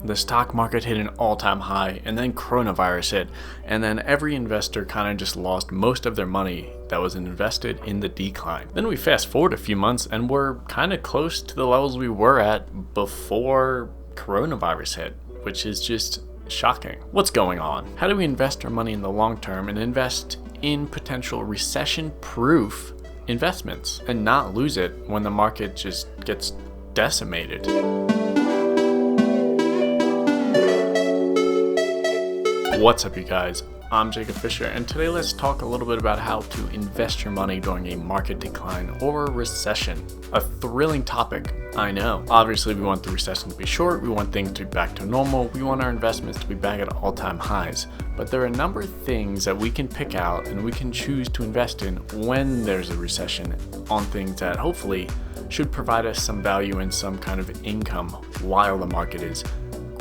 the stock market hit an all-time high, and then coronavirus hit, and then every investor kind of just lost most of their money that was invested in the decline. Then we fast forward a few months and we're kind of close to the levels we were at before coronavirus hit, which is just shocking. What's going on? How do we invest our money in the long term and invest in potential recession-proof investments and not lose it when the market just gets decimated? What's up, you guys? I'm Jacob Fisher, and today let's talk a little bit about how to invest your money during a market decline or a recession. A thrilling topic, I know. Obviously, we want the recession to be short, we want things to be back to normal, we want our investments to be back at all-time highs. But there are a number of things that we can pick out and we can choose to invest in when there's a recession on things that hopefully should provide us some value and some kind of income while the market is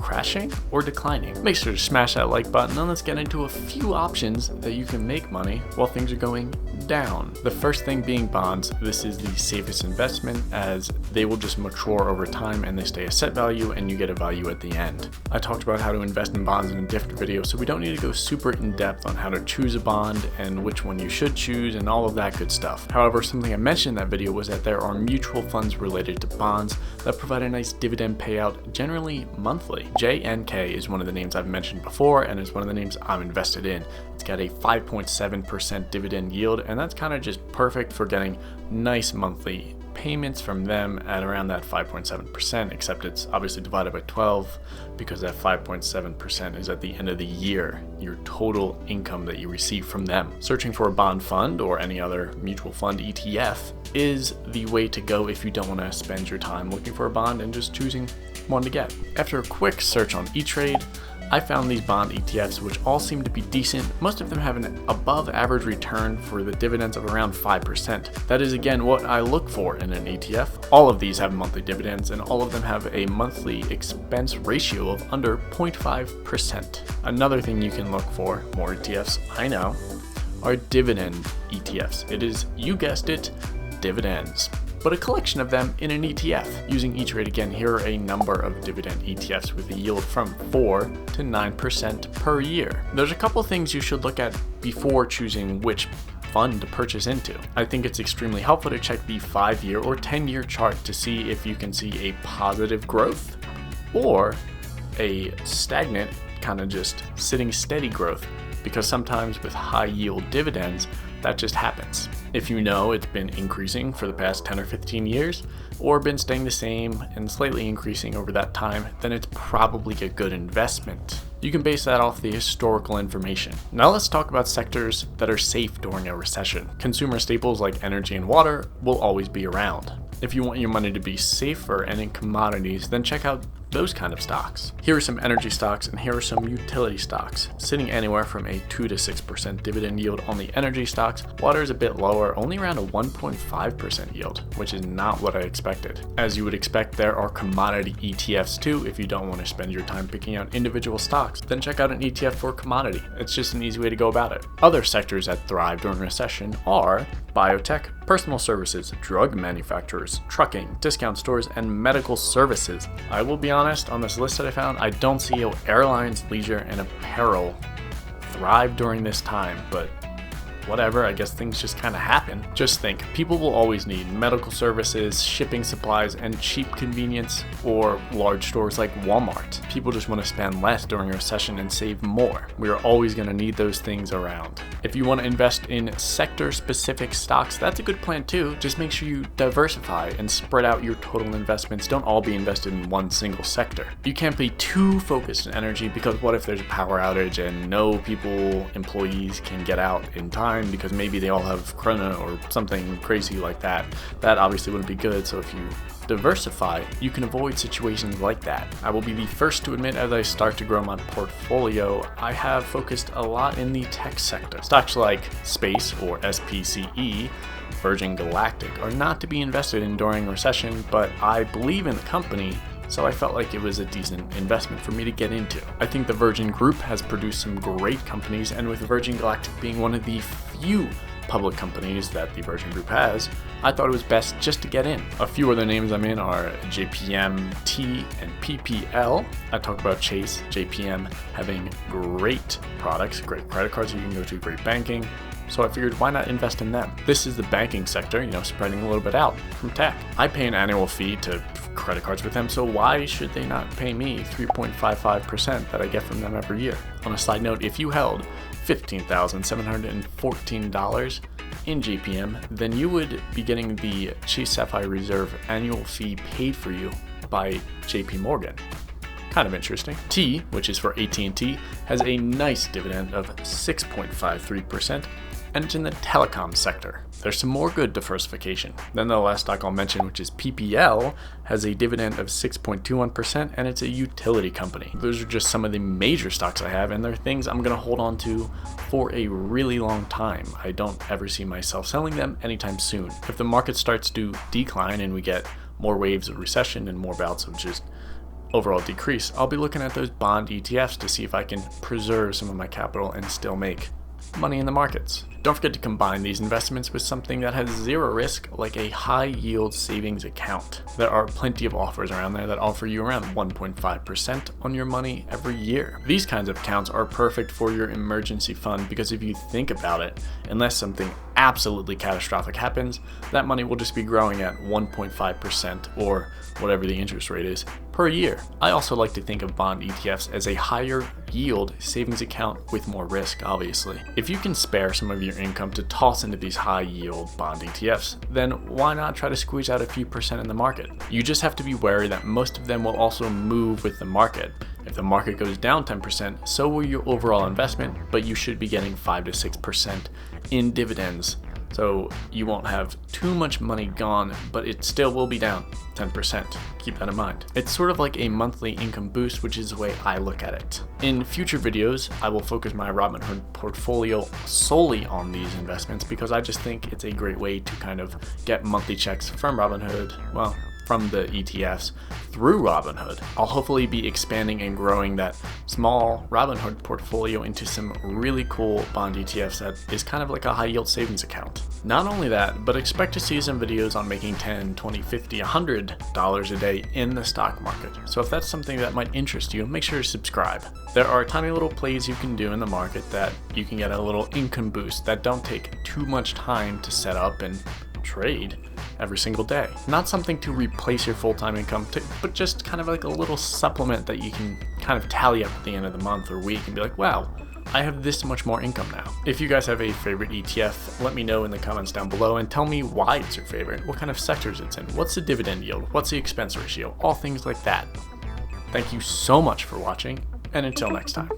crashing or declining. Make sure to smash that like button and let's get into a few options that you can make money while things are going down. The first thing being bonds. This is the safest investment as they will just mature over time and they stay a set value and you get a value at the end. I talked about how to invest in bonds in a different video, so we don't need to go super in depth on how to choose a bond and which one you should choose and all of that good stuff. However, something I mentioned in that video was that there are mutual funds related to bonds that provide a nice dividend payout, generally monthly. JNK is one of the names I've mentioned before and is one of the names I'm invested in. It's got a 5.7% dividend yield, and that's kind of just perfect for getting nice monthly payments from them at around that 5.7%, except it's obviously divided by 12 because that 5.7% is at the end of the year, your total income that you receive from them. Searching for a bond fund or any other mutual fund ETF is the way to go if you don't want to spend your time looking for a bond and just choosing one to get. After a quick search on E-Trade, I found these bond ETFs which all seem to be decent. Most of them have an above average return for the dividends of around 5%. That is again what I look for in an ETF. All of these have monthly dividends and all of them have a monthly expense ratio of under 0.5%. Another thing you can look for, more ETFs, I know, are dividend ETFs. It is, you guessed it, dividends, but a collection of them in an ETF. Using E-Trade again, here are a number of dividend ETFs with a yield from 4 to 9% per year. There's a couple things you should look at before choosing which fund to purchase into. I think it's extremely helpful to check the 5-year or 10-year chart to see if you can see a positive growth or a stagnant, kind of just sitting steady growth, because sometimes with high yield dividends, that just happens. If you know it's been increasing for the past 10 or 15 years, or been staying the same and slightly increasing over that time, then it's probably a good investment. You can base that off the historical information. Now let's talk about sectors that are safe during a recession. Consumer staples like energy and water will always be around. If you want your money to be safer and in commodities, then check out those kind of stocks. Here are some energy stocks and here are some utility stocks, sitting anywhere from a 2 to 6% dividend yield on the energy stocks. Water is a bit lower, only around a 1.5% yield, which is not what I expected. As you would expect, there are commodity ETFs too. If you don't want to spend your time picking out individual stocks, then check out an ETF for commodity. It's just an easy way to go about it. Other sectors that thrive during recession are biotech, personal services, drug manufacturers, trucking, discount stores, and medical services. I will be honest, on this list that I found, I don't see how airlines, leisure, and apparel thrive during this time, but whatever, I guess things just kind of happen. Just think, people will always need medical services, shipping supplies, and cheap convenience, or large stores like Walmart. People just want to spend less during a recession and save more. We are always going to need those things around. If you want to invest in sector-specific stocks, that's a good plan too. Just make sure you diversify and spread out your total investments. Don't all be invested in one single sector. You can't be too focused on energy, because what if there's a power outage and no employees can get out in time because maybe they all have corona or something crazy like that. That obviously wouldn't be good. So if you diversify, you can avoid situations like that. I will be the first to admit, as I start to grow my portfolio, I have focused a lot in the tech sector. Stocks like Space or SPCE, Virgin Galactic, are not to be invested in during a recession, but I believe in the company, so I felt like it was a decent investment for me to get into. I think the Virgin Group has produced some great companies, and with Virgin Galactic being one of the few public companies that the Virgin Group has, I thought it was best just to get in. A few other names I'm in are JPM, T, and PPL. I talk about Chase, JPM having great products, great credit cards you can go to, great banking. So I figured, why not invest in them? This is the banking sector, spreading a little bit out from tech. I pay an annual fee to credit cards with them, so why should they not pay me 3.55% that I get from them every year? On a side note, if you held $15,714 in JPM, then you would be getting the Chase Sapphire Reserve annual fee paid for you by JP Morgan. Kind of interesting. T, which is for AT&T, has a nice dividend of 6.53%, and it's in the telecom sector. There's some more good diversification. Then the last stock I'll mention, which is PPL, has a dividend of 6.21%, and it's a utility company. Those are just some of the major stocks I have, and they're things I'm gonna hold on to for a really long time. I don't ever see myself selling them anytime soon. If the market starts to decline and we get more waves of recession and more bouts of just overall decrease, I'll be looking at those bond ETFs to see if I can preserve some of my capital and still make money in the markets. Don't forget to combine these investments with something that has zero risk, like a high yield savings account. There are plenty of offers around there that offer you around 1.5% on your money every year. These kinds of accounts are perfect for your emergency fund because if you think about it, unless something absolutely catastrophic happens, that money will just be growing at 1.5% or whatever the interest rate is per year. I also like to think of bond ETFs as a higher yield savings account with more risk, obviously. If you can spare some of your income to toss into these high yield bond ETFs, then why not try to squeeze out a few percent in the market? You just have to be wary that most of them will also move with the market. If the market goes down 10%, so will your overall investment, but you should be getting 5 to 6% in dividends. So you won't have too much money gone, but it still will be down 10%. Keep that in mind. It's sort of like a monthly income boost, which is the way I look at it. In future videos, I will focus my Robinhood portfolio solely on these investments because I just think it's a great way to kind of get monthly checks from Robinhood, well, from the ETFs through Robinhood. I'll hopefully be expanding and growing that small Robinhood portfolio into some really cool bond ETFs that is kind of like a high yield savings account. Not only that, but expect to see some videos on making $10, $20, $50, $100 a day in the stock market. So if that's something that might interest you, make sure to subscribe. There are tiny little plays you can do in the market that you can get a little income boost that don't take too much time to set up and trade every single day. Not something to replace your full-time income, but just kind of like a little supplement that you can kind of tally up at the end of the month or week and be like, wow, I have this much more income now. If you guys have a favorite ETF, let me know in the comments down below and tell me why it's your favorite, what kind of sectors it's in, what's the dividend yield, what's the expense ratio, all things like that. Thank you so much for watching, and until next time.